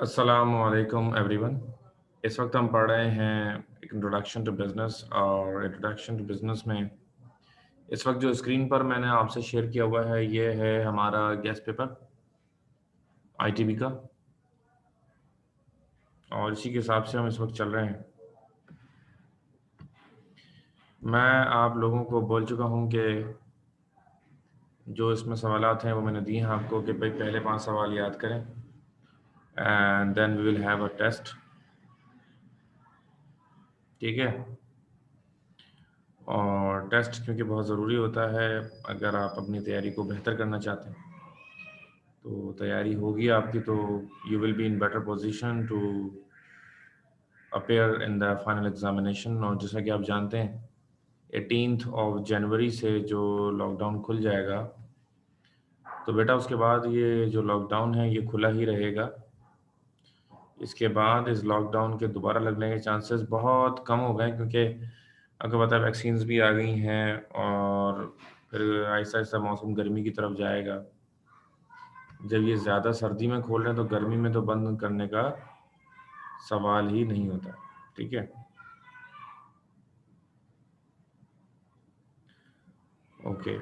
अस्सलामुअलैकुम एवरीवन। इस वक्त हम पढ़ रहे हैं इंट्रोडक्शन टू बिज़नेस, और इंट्रोडक्शन टू बिज़नेस में इस वक्त जो स्क्रीन पर मैंने आपसे शेयर किया हुआ है ये है हमारा गेस्ट पेपर आईटीबी का, और इसी के हिसाब से हम इस वक्त चल रहे हैं। मैं आप लोगों को बोल चुका हूं कि जो इसमें सवालात हैं वो मैंने दिए हैं आपको कि भाई पहले 5 सवाल याद करें and then we will have a test. ठीक है, और टेस्ट क्योंकि बहुत ज़रूरी होता है अगर आप अपनी तैयारी को बेहतर करना चाहते हैं। तो तैयारी होगी आपकी तो you will be in better position to appear in the final examination. और जैसा कि आप जानते हैं 18th ऑफ जनवरी से जो लॉकडाउन खुल जाएगा, तो बेटा उसके बाद ये जो लॉकडाउन है ये खुला ही रहेगा। इसके बाद इस लॉकडाउन के दोबारा लगने के चांसेस बहुत कम हो गए, क्योंकि आपको पता है वैक्सीन्स भी आ गई हैं और फिर आहिस्ता आहिस्ता मौसम गर्मी की तरफ जाएगा। जब ये ज़्यादा सर्दी में खोल रहे हैं तो गर्मी में तो बंद करने का सवाल ही नहीं होता। ठीक है, ओके।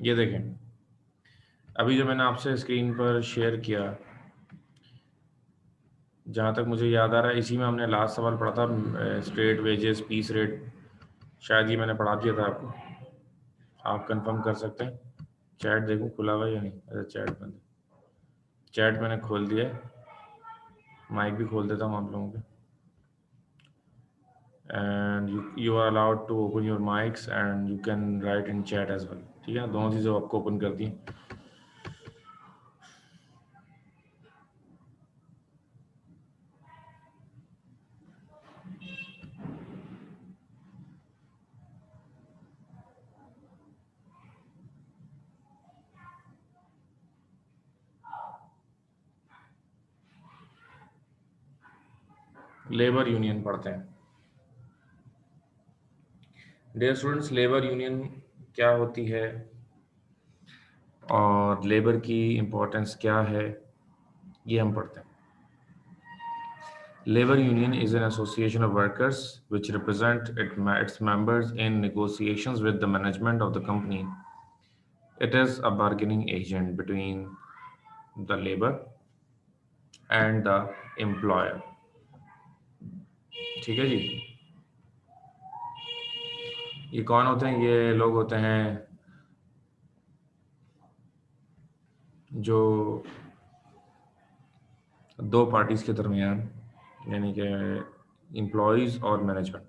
ये देखें, अभी जो मैंने आपसे स्क्रीन पर शेयर किया, जहाँ तक मुझे याद आ रहा है इसी में हमने लास्ट सवाल पढ़ा था, स्ट्रेट वेजेस पीस रेट। शायद ये मैंने पढ़ा दिया था आपको, आप कंफर्म कर सकते हैं। चैट देखूं खुला हुआ है या नहीं? अच्छा, चैट बंद है। चैट मैंने खोल दिया है, माइक भी खोल देता हूँ आप लोगों के। And you are allowed to open your mics and you can write in chat as well. ठीक है, दोनों चीज़ें आपको ओपन कर दी। लेबर यूनियन पढ़ते हैं। डियर स्टूडेंट्स, लेबर यूनियन क्या होती है और लेबर की इम्पोर्टेंस क्या है, ये हम पढ़ते हैं। Labor union is an association of workers which represent its members in negotiations with the management of the company. It is a bargaining agent between the labor and the employer. ठीक है जी, ये कौन होते हैं? ये लोग होते हैं जो दो पार्टीज के दरमियान, यानी कि एम्प्लॉयज़ और मैनेजमेंट,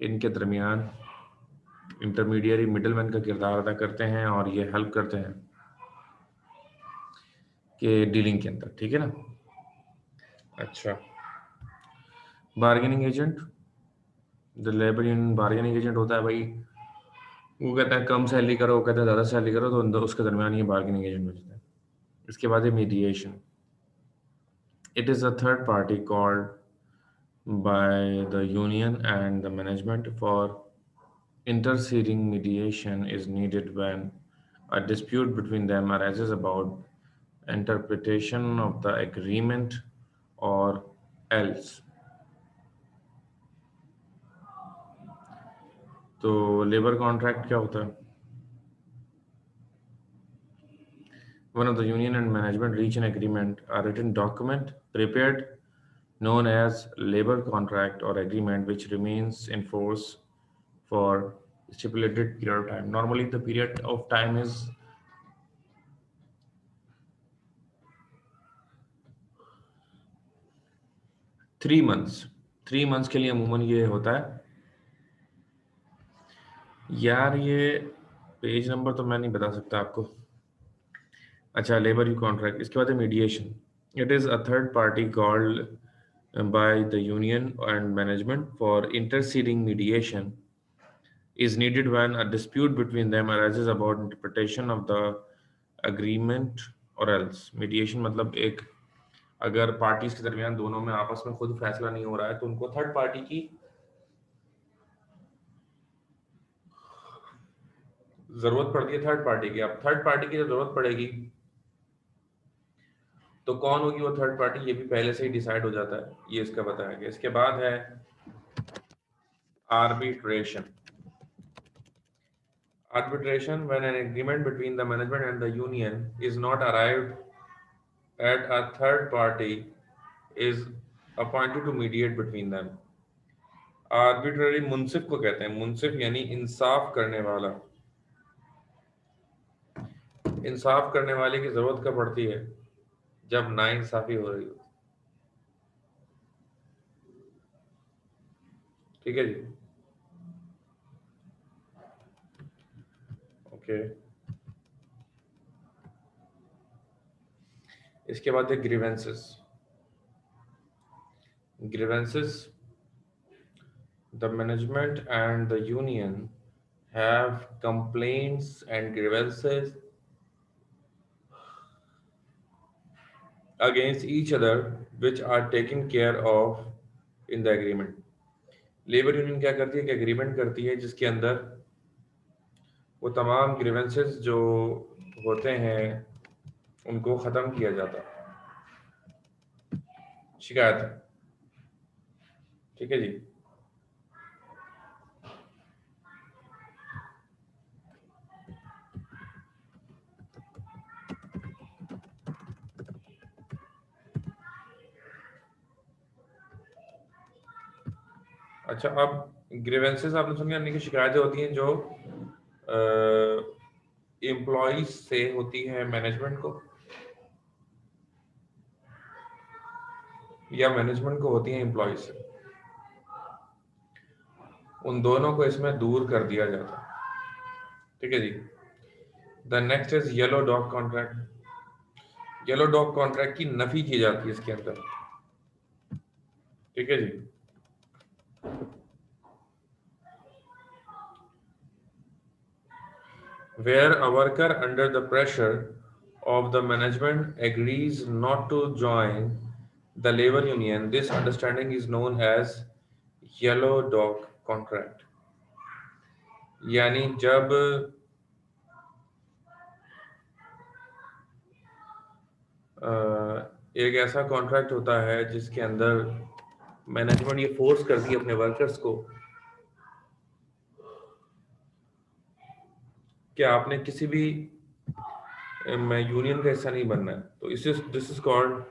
इनके दरमियान इंटरमीडियरी मिडलमैन का किरदार अदा करते हैं और ये हेल्प करते हैं कि डीलिंग के अंदर। ठीक है ना? अच्छा, बार्गेनिंग एजेंट, जो लेबर यूनियन बार्गेनिंग एजेंट होता है भाई, वो कहता है कम सैलरी करो, वो कहता है ज़्यादा सैलरी करो, तो अंदर उसके दरमियान ये बार्गेनिंग एजेंट बचता है। इसके बाद है mediation. It is a third party called by the union and the management for interceding. Mediation is needed when a dispute between them arises about interpretation of the agreement or else. तो labour contract क्या होता है? One of the union and management reach an agreement, a written document prepared known as labor contract or agreement, which remains in force for stipulated period of time. Normally the period of time is 3 months। 3 months के लिए अमूमन ये होता है। यार ये page number तो मैं नहीं बता सकता आपको। अच्छा, लेबर यू कॉन्ट्रैक्ट, इसके बाद है mediation. It is a third party called by the union and management for interceding. Mediation is needed when a dispute between them arises about interpretation of the agreement or else. Mediation मतलब एक, अगर parties के दरमियान दोनों में आपस में खुद फैसला नहीं हो रहा है तो उनको थर्ड पार्टी की जरूरत पड़ती है। थर्ड पार्टी की, अब थर्ड पार्टी की जब जरूरत पड़ेगी तो कौन होगी वो थर्ड पार्टी, ये भी पहले से ही डिसाइड हो जाता है, ये इसका बताया गया। इसके बाद है arbitration. Arbitration, when an agreement between the management and the union is not arrived at, a third party is appointed to mediate between them. Arbitrary मुंसिफ को कहते हैं, मुंसिफ यानी इंसाफ करने वाला। इंसाफ करने वाले की जरूरत कब पड़ती है, जब नाइंसाफी हो रही हो। ठीक है जी, ओके। इसके बाद है grievances. Grievances, the management and the union have complaints and grievances against each other which are taken care of in the agreement. Labour union क्या करती है कि एग्रीमेंट करती है जिसके अंदर वो तमाम ग्रीवेंसेस जो होते हैं उनको ख़त्म किया जाता है, शिकायत। ठीक है जी। अच्छा, अब ग्रीवेंसेस आपने सुन यानी कि शिकायतें होती हैं जो एम्प्लॉइज से होती है मैनेजमेंट को, या मैनेजमेंट को होती है एम्प्लॉइज से, उन दोनों को इसमें दूर कर दिया जाता है। ठीक है जी। The next is yellow dog contract. Yellow dog contract की नफी की जाती है इसके अंदर। ठीक है जी। Where a worker under the pressure of the management agrees not to join the labor union, this understanding is known as yellow dog contract। यानी जब एक ऐसा कॉन्ट्रैक्ट होता है जिसके अंदर मैनेजमेंट ये फोर्स करती है अपने वर्कर्स को कि आपने किसी भी मैं यूनियन का हिस्सा नहीं बनना है, तो इस this is called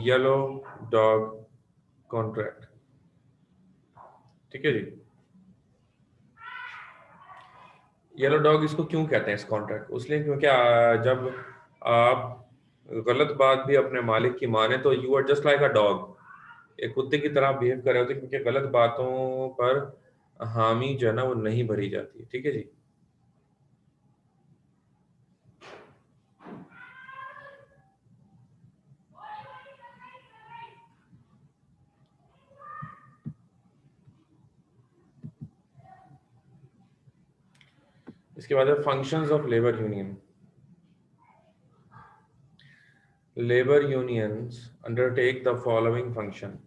yellow dog contract. ठीक है जी। येलो डॉग इसको क्यों कहते हैं इस कॉन्ट्रैक्ट को, इसलिए क्योंकि जब आप गलत बात भी अपने मालिक की माने तो you are just like a dog, एक कुत्ते की तरह बिहेव कर रहे होते, क्योंकि गलत बातों पर हामी जो है ना वो नहीं भरी जाती। ठीक है जी। इसके बाद है functions of labour union. Labour unions undertake the following function.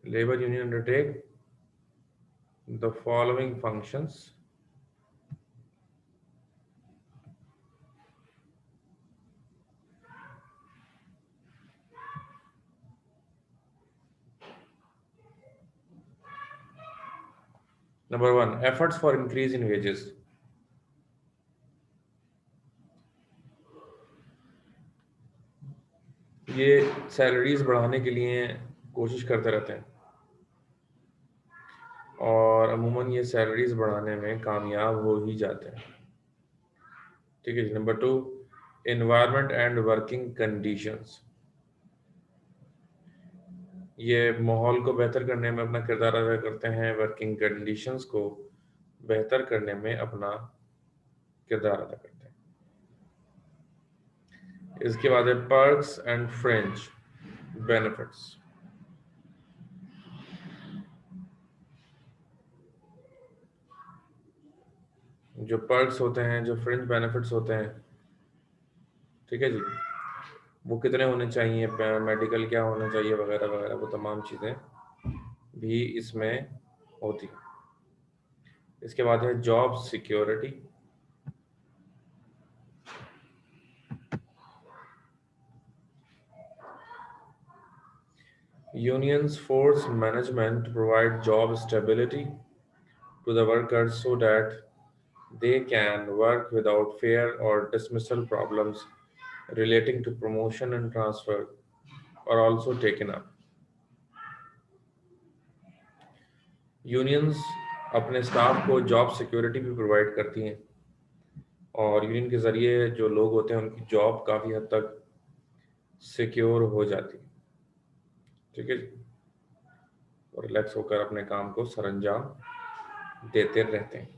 Labor union undertake the following functions. Number one, efforts for increase in wages। ये सैलरीज बढ़ाने के लिए कोशिश करते रहते हैं और अमूमन ये सैलरीज बढ़ाने में कामयाब हो ही जाते हैं। ठीक है जी। Number two, environment and working conditions. ये माहौल को बेहतर करने में अपना किरदार अदा करते हैं, वर्किंग कंडीशंस को बेहतर करने में अपना किरदार अदा करते हैं। इसके बाद है पर्क्स एंड फ्रिंज बेनिफिट्स। जो पर्क्स होते हैं, जो फ्रिंज बेनिफिट्स होते हैं, ठीक है जी, वो कितने होने चाहिए, मेडिकल क्या होना चाहिए वगैरह वगैरह, वो तमाम चीज़ें भी इसमें होती हैं। इसके बाद है job security. Unions force management to provide job stability to the workers so that they can work without fear or dismissal. Problems relating to promotion and transfer are also taken up. Unions अपने staff को job security भी provide करती हैं और union के ज़रिए जो लोग होते हैं उनकी जॉब काफ़ी हद तक सिक्योर हो जाती है, ठीक है जी, और रिलैक्स होकर अपने काम को सरंजाम देते रहते हैं।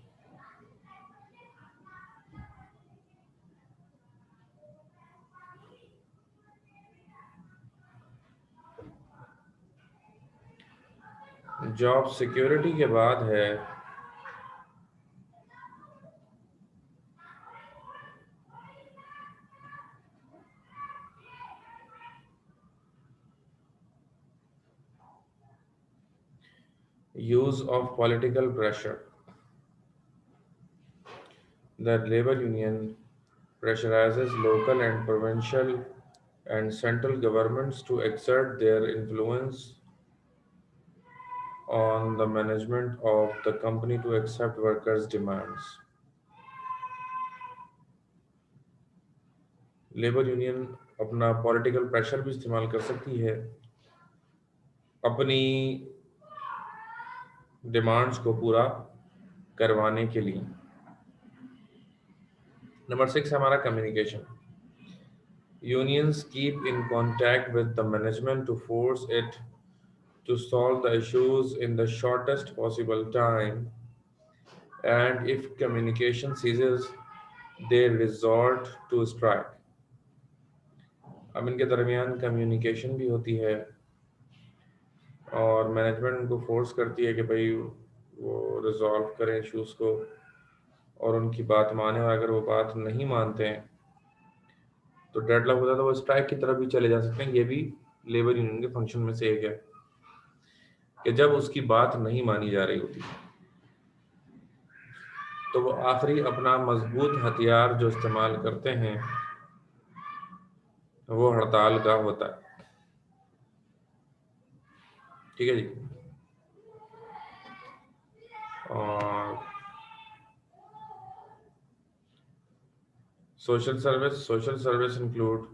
जॉब सिक्योरिटी के बाद है use of political pressure. The labor union pressurizes local and provincial and central governments to exert their influence on the management of the company to accept workers' demands. Labour union अपना political pressure भी इस्तेमाल कर सकती है अपनी demands को पूरा करवाने के लिए। नंबर 6 है हमारा communication. Unions keep in contact with the management to force it to solve the issues in the shortest possible time, and if communication ceases, they resort to strike. अब इनके दरमियान कम्युनिकेशन भी होती है और मैनेजमेंट उनको फोर्स करती है कि भाई वो रिजॉल्व करें इश्यूज को और उनकी बात माने, और अगर वो बात नहीं मानते हैं तो डेडलॉक होता है तो वो स्ट्राइक की तरफ भी चले जा सकते हैं। ये भी लेबर यूनियन के फंक्शन में से एक है कि जब उसकी बात नहीं मानी जा रही होती तो वो आखिरी अपना मजबूत हथियार जो इस्तेमाल करते हैं वो हड़ताल का होता है, ठीक है जी। और social service include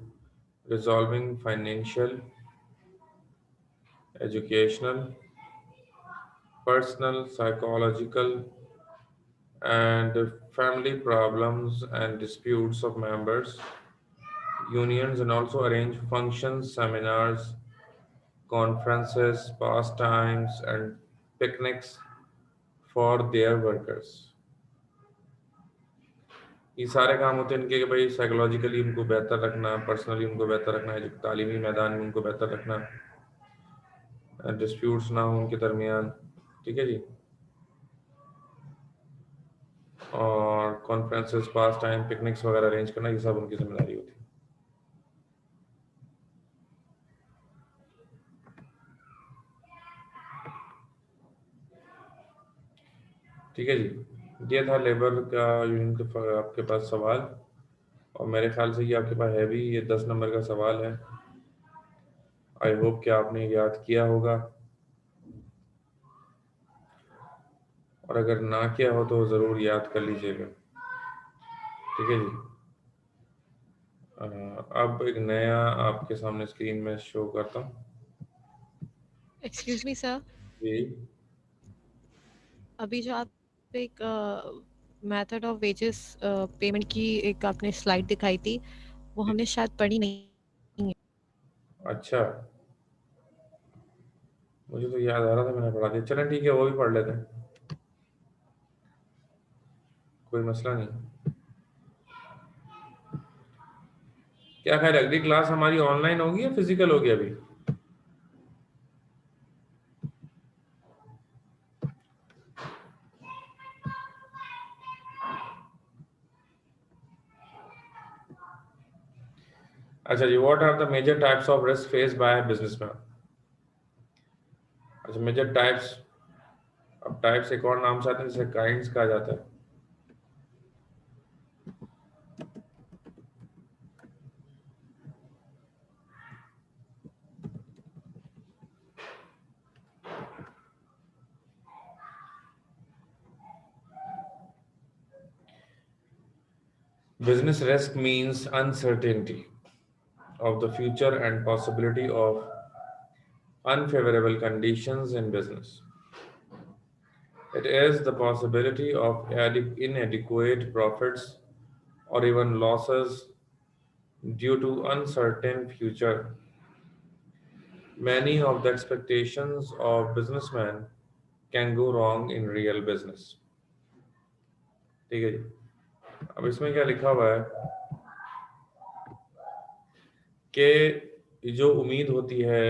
resolving financial, educational, personal, psychological and family problems and disputes of members. Unions and also arrange functions, seminars, conferences, pastimes, and picnics for their workers. ये सारे काम होते हैं इनके कि भाई साइकोलॉजिकली उनको बेहतर रखना, पर्सनली उनको बेहतर रखना, तालीमी मैदान में उनको बेहतर रखना, डिस्प्यूट्स ना हो उनके दरमियान, ठीक है जी, और कॉन्फ्रेंसेस, पास टाइम, पिकनिक्स वगैरह अरेंज करना, ये सब उनकी जिम्मेदारी होती है। ठीक है जी, ये था लेबर का यूनियन के आपके पास सवाल, और मेरे ख्याल से ये आपके पास है भी, ये 10 नंबर का सवाल है। आई होप कि आपने याद किया होगा, और अगर ना किया हो तो ज़रूर याद कर लीजिएगा, ठीक है जी। अब एक नया आपके सामने स्क्रीन में शो करता हूँ। एक्सक्यूज मी सर, जी अभी जो आप एक मेथड ऑफ वेजेस पेमेंट की एक आपने स्लाइड दिखाई थी, वो हमने शायद पढ़ी नहीं है। अच्छा, मुझे तो याद आ रहा था मैंने पढ़ा दिया, चलें ठीक है वो भी पढ़ लेते हैं। कोई मसला नहीं। क्या खैर अगली क्लास हमारी ऑनलाइन होगी या फिजिकल होगी अभी? अच्छा जी, what are the major types of risk face by businessman? अच्छा, मेजर टाइप्स। अब टाइप्स एक और नाम से आते हैं जिसे काइंड्स कहा जाता है। Business risk means uncertainty of the future and possibility of unfavorable conditions in business. It is the possibility of inadequate profits or even losses due to uncertain future. Many of the expectations of businessmen can go wrong in real business. ठीक है जी। अब इसमें क्या लिखा हुआ है कि जो उम्मीद होती है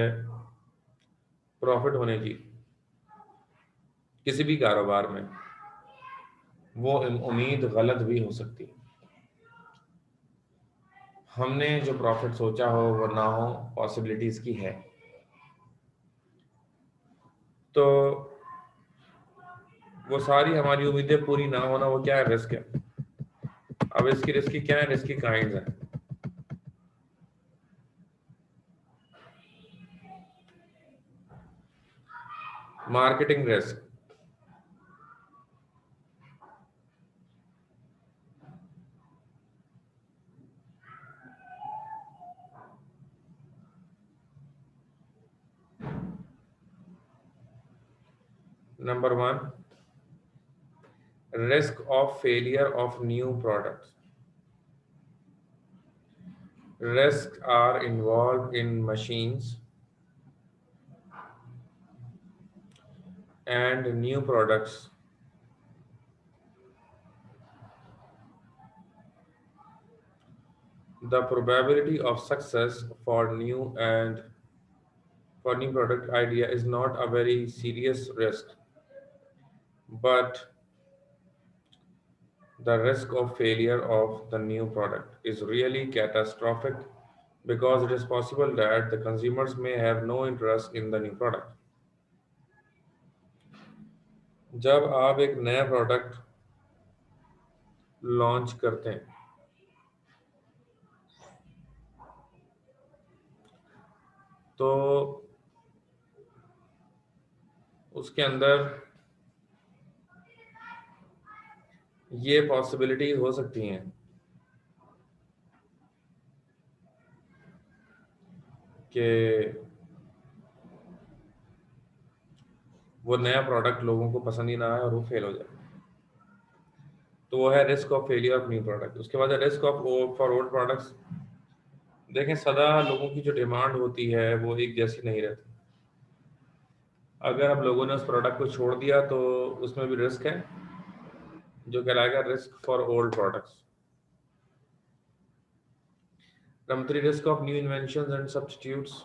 प्रॉफिट होने की किसी भी कारोबार में, वो उम्मीद गलत भी हो सकती है। हमने जो प्रॉफिट सोचा हो वो ना हो, पॉसिबिलिटीज की है। तो वो सारी हमारी उम्मीदें पूरी ना होना, वो क्या है? रिस्क है। अब इसकी रिस्क की क्या है? रिस्क की काइंड्स हैं। Marketing risk, number 1, risk of failure of new products. Risks are involved in machines and new products. The probability of success for new product idea is not a very serious risk, but the risk of failure of the new product is really catastrophic because it is possible that the consumers may have no interest in the new product. जब आप एक नया product launch करते हैं तो उसके अंदर ये पॉसिबिलिटीज हो सकती हैं कि वो नया प्रोडक्ट लोगों को पसंद ही ना आए और वो फेल हो जाए। तो वो है risk of failure of new product. उसके बाद risk of for old products. देखें, सदा लोगों की जो डिमांड होती है वो एक जैसी नहीं रहती। अगर अब लोगों ने उस प्रोडक्ट को छोड़ दिया तो उसमें भी रिस्क है, जो कहलाएगा risk for old products. Number 3, risk of new inventions and substitutes.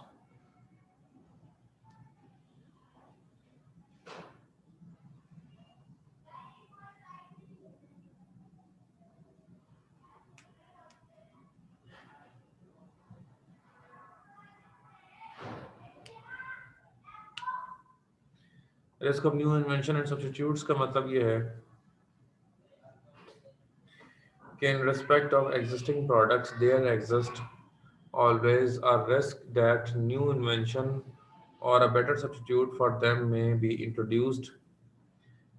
Risk of new invention and substitutes का मतलब ये है कि in respect of existing products there exists always a risk that new invention or a better substitute for them may be introduced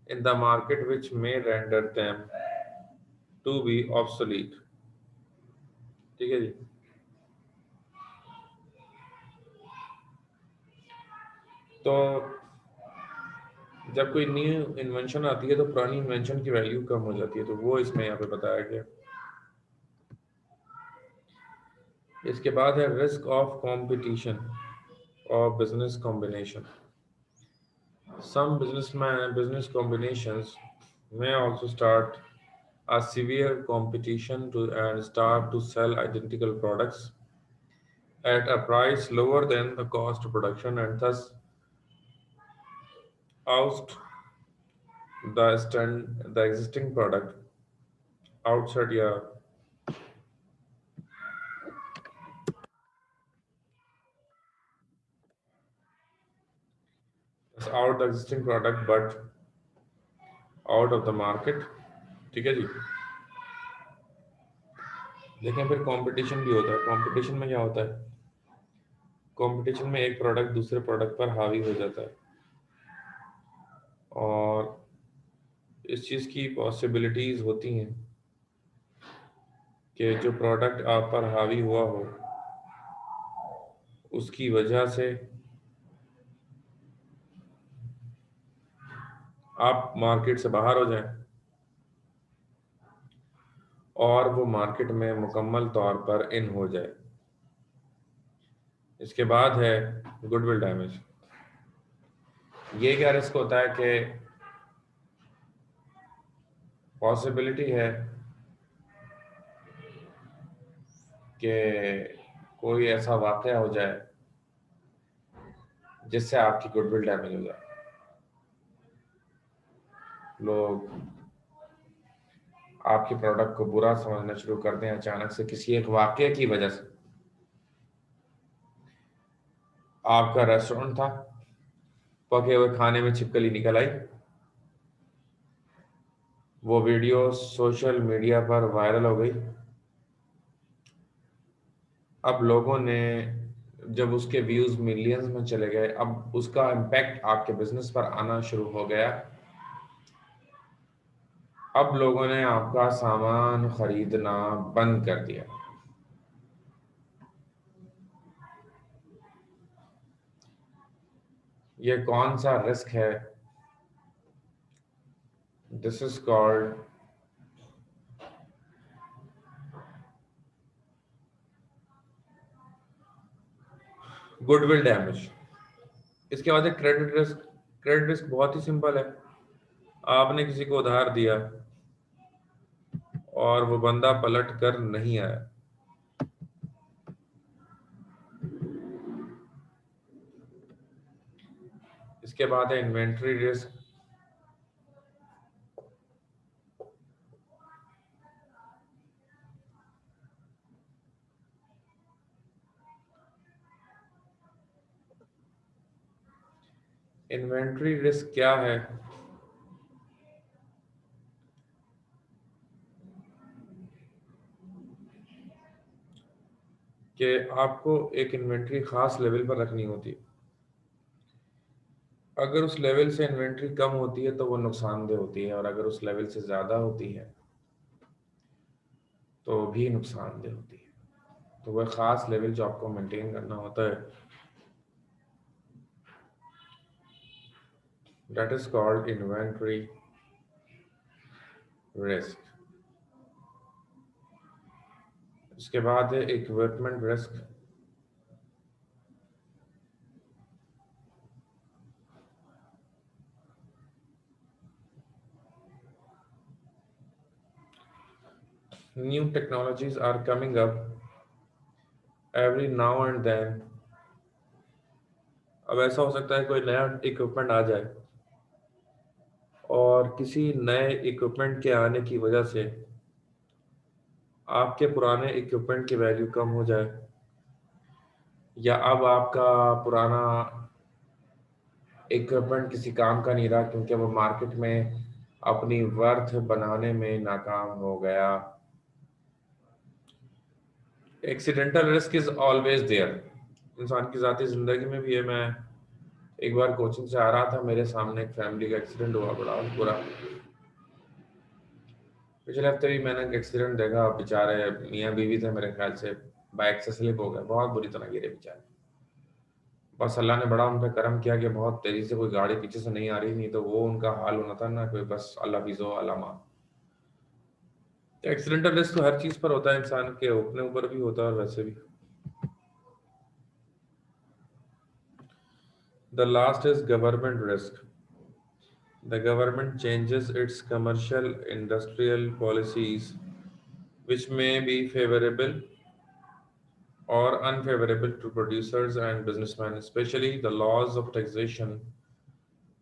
in the market which may render them to be obsolete। ठीक है जी। तो जब कोई new invention आती है तो पुरानी invention की वैल्यू कम हो जाती है, तो वो इसमें यहाँ पे बताया गया। इसके बाद है रिस्क ऑफ कंपटीशन और business combination. Some business combinations may also start a severe competition to and start to sell identical products at a price lower than the cost of production and thus oust the existing product outside yeah out the existing product but out of the market. ठीक है जी। लेकिन फिर competition भी होता है। Competition में क्या होता है? कंपटीशन में एक प्रोडक्ट दूसरे प्रोडक्ट पर हावी हो जाता है और इस चीज़ की पॉसिबिलिटीज़ होती हैं कि जो प्रोडक्ट आप पर हावी हुआ हो उसकी वजह से आप मार्केट से बाहर हो जाएं और वो मार्केट में मुकम्मल तौर पर इन हो जाए। इसके बाद है गुडविल डैमेज। ये क्या रिस्क होता है कि पॉसिबिलिटी है कि कोई ऐसा वाक़या हो जाए जिससे आपकी गुडविल डैमेज हो जाए। लोग आपके प्रोडक्ट को बुरा समझना शुरू कर दें अचानक से किसी एक वाक़ये की वजह से। आपका रेस्टोरेंट था, पके हुए खाने में छिपकली निकल आई, वो वीडियो सोशल मीडिया पर वायरल हो गई। अब लोगों ने जब उसके व्यूज़ मिलियंस में चले गए, अब उसका इम्पैक्ट आपके बिजनेस पर आना शुरू हो गया। अब लोगों ने आपका सामान खरीदना बंद कर दिया। ये कौन सा रिस्क है? This is called goodwill damage. इसके बाद है क्रेडिट रिस्क। क्रेडिट रिस्क बहुत ही सिंपल है। आपने किसी को उधार दिया और वो बंदा पलट कर नहीं आया। इसके बाद है इन्वेंट्री रिस्क। इन्वेंट्री रिस्क क्या है? कि आपको एक इन्वेंट्री खास लेवल पर रखनी होती है। अगर उस लेवल से इन्वेंट्री कम होती है तो वो नुकसानदेह होती है और अगर उस लेवल से ज़्यादा होती है तो भी नुकसानदेह होती है। तो वह ख़ास लेवल जो आपको मेंटेन करना होता है, that is called inventory risk. इसके बाद है equipment risk. New technologies are coming up every now and then. अब ऐसा हो सकता है कोई नया इक्विपमेंट आ जाए और किसी नए इक्विपमेंट के आने की वजह से आपके पुराने इक्विपमेंट की वैल्यू कम हो जाए, या अब आपका पुराना इक्विपमेंट किसी काम का नहीं रहा क्योंकि वो मार्केट में अपनी वर्थ बनाने में नाकाम हो गया। Accidental risk is always there. इंसान की ज़ाती ज़िंदगी में भी है। मैं एक बार कोचिंग से आ रहा था, मेरे सामने एक फैमिली का एक्सीडेंट हुआ, बड़ा बुरा। पिछले हफ्ते भी मैंने एक एक्सीडेंट देखा, बेचारे मियाँ बीवी थे मेरे ख्याल से, बाइक से स्लिप हो गए, बहुत बुरी तरह गिरे बेचारे। बस अल्लाह ने बड़ा उन पर करम किया कि बहुत तेजी से कोई गाड़ी पीछे से नहीं आ रही, नहीं तो वो उनका हाल होना था ना कोई, बस अल्लाह फिजो अलामा। एक्सीडेंटल रिस्क तो हर चीज पर होता है, इंसान के अपने ऊपर भी होता है और वैसे भी। The last is government risk. The government changes its commercial industrial policies, which may be favorable or unfavorable to producers and businessmen, especially the laws of taxation,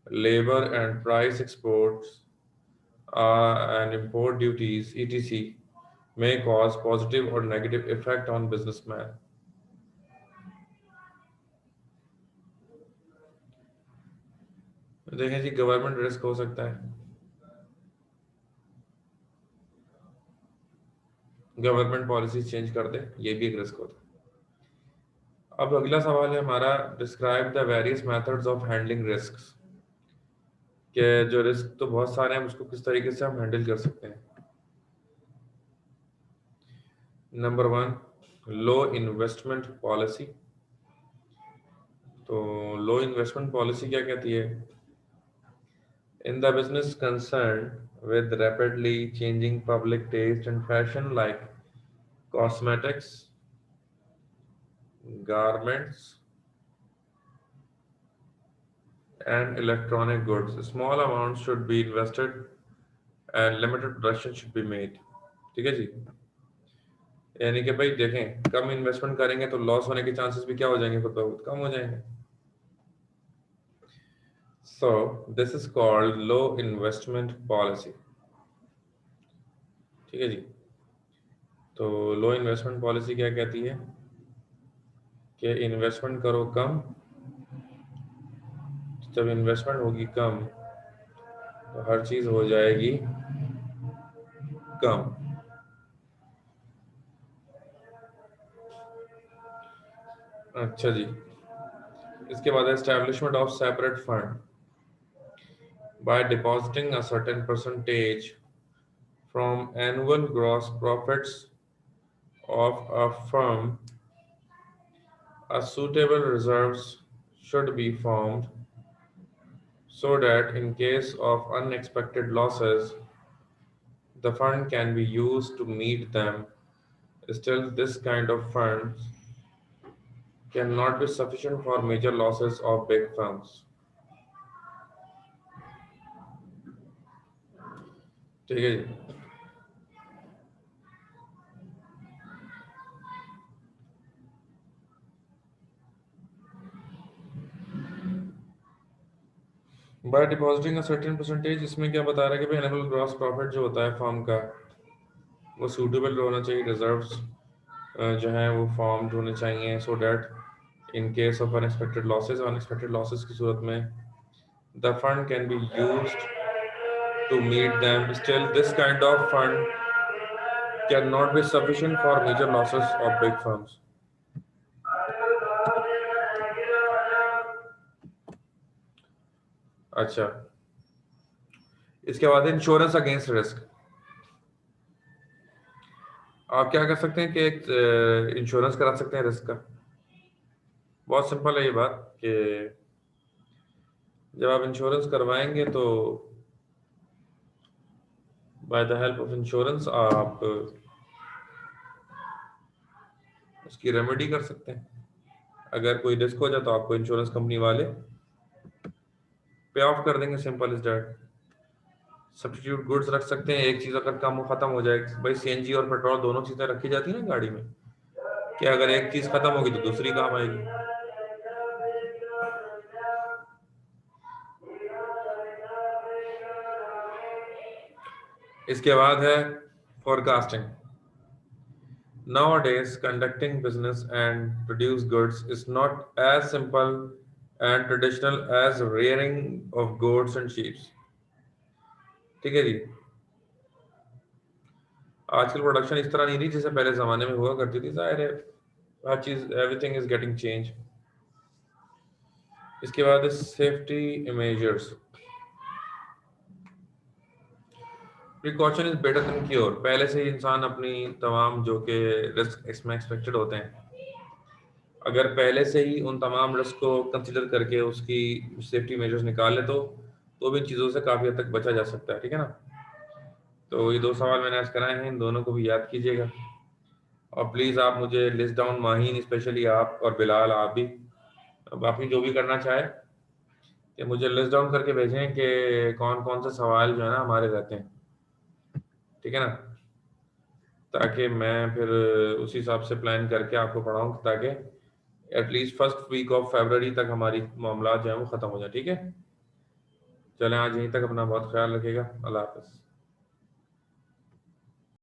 labor and price exports and import duties, etc., may cause positive or negative effect on businessmen. देखें जी, government risk हो सकता है, government policy change कर दे, ये भी एक risk होता है। अब अगला सवाल है हमारा, describe the various methods of handling risks, कि जो रिस्क तो बहुत सारे हैं, उसको किस तरीके से हम हैंडल कर सकते हैं। नंबर 1, लो इन्वेस्टमेंट पॉलिसी। तो लो इन्वेस्टमेंट पॉलिसी क्या कहती है? In the business concerned with rapidly changing public taste and fashion like cosmetics, garments, and electronic goods, small amounts should be invested and limited production should be made. ठीक है जी, यानी कि भाई देखें, कम इन्वेस्टमेंट करेंगे तो लॉस होने के चांसेस भी क्या हो जाएंगे, खुद ब खुद कम हो जाएंगे। So this is called low investment policy। ठीक है जी, तो लो इन्वेस्टमेंट पॉलिसी क्या कहती है कि इन्वेस्टमेंट करो कम, जब इन्वेस्टमेंट होगी कम तो हर चीज हो जाएगी कम। अच्छा जी, इसके बाद establishment of separate fund, bye depositing a certain percentage from annual gross profits of a firm, a suitable reserves should be formed so that in case of unexpected losses the fund can be used to meet them. Still, this kind of funds cannot be sufficient for major losses of big firms। ठीक है जी, by depositing a certain percentage, इसमें क्या बता रहा है कि भाई एनुअल ग्रॉस प्रॉफिट जो होता है फर्म का, वो सूटेबल होना चाहिए, रिजर्व्स जो हैं वो फॉर्म्ड होने चाहिए, so that in case of unexpected losses की सूरत में the fund can be used to meet them। Still, this kind of fund cannot be sufficient for major losses of big firms। अच्छा, इसके बाद इंश्योरेंस अगेंस्ट रिस्क। आप क्या कर सकते हैं कि एक इंश्योरेंस करा सकते हैं रिस्क का। बहुत सिंपल है ये बात कि जब आप इंश्योरेंस करवाएंगे तो by the help of insurance आप उसकी रेमेडी कर सकते हैं। अगर कोई रिस्क हो जाए तो आपको इंश्योरेंस कंपनी वाले पे ऑफ कर देंगे, simple is that. Substitute goods रख सकते हैं, एक चीज अगर कम खत्म हो जाए, भाई सीएनजी और पेट्रोल दोनों चीजें रखी जाती है ना गाड़ी में, कि अगर एक चीज खत्म होगी तो दूसरी काम आएगी। इसके बाद है forecasting. Nowadays, conducting business and produce goods is not as simple and traditional as rearing of goats and sheep। ठीक है जी, आजकल प्रोडक्शन इस तरह नहीं रही जैसे पहले जमाने में हुआ करती थी, जाहिर है हर चीज, एवरीथिंग इज गेटिंग चेंज। इसके बाद safety measures. Precaution is better than cure, पहले से ही इंसान अपनी तमाम जो कि रिस्क इसमें एक्सपेक्टेड होते हैं, अगर पहले से ही उन तमाम रिस्क को कंसीडर करके उसकी सेफ्टी मेजर्स निकाल ले तो भी इन चीज़ों से काफ़ी हद तक बचा जा सकता है। ठीक है ना, तो ये दो सवाल मैंने आज कराए हैं, इन दोनों को भी याद कीजिएगा। और प्लीज़ आप मुझे लिस्ट डाउन, माहीन स्पेशली आप और बिलाल आप भी, बाकी जो भी करना चाहे कि मुझे लिस्ट डाउन करके भेजें कि कौन कौन से सवाल जो है ना हमारे रहते हैं, ठीक है ना, ताकि मैं फिर उसी हिसाब से प्लान करके आपको पढ़ाऊँ, ताकि एटलीस्ट फर्स्ट वीक ऑफ फरवरी तक हमारी मामला जो है वो ख़त्म हो जाए, ठीक है। चलें, आज यहीं तक, अपना बहुत ख्याल रखिएगा, अल्लाह हाफ़िज़।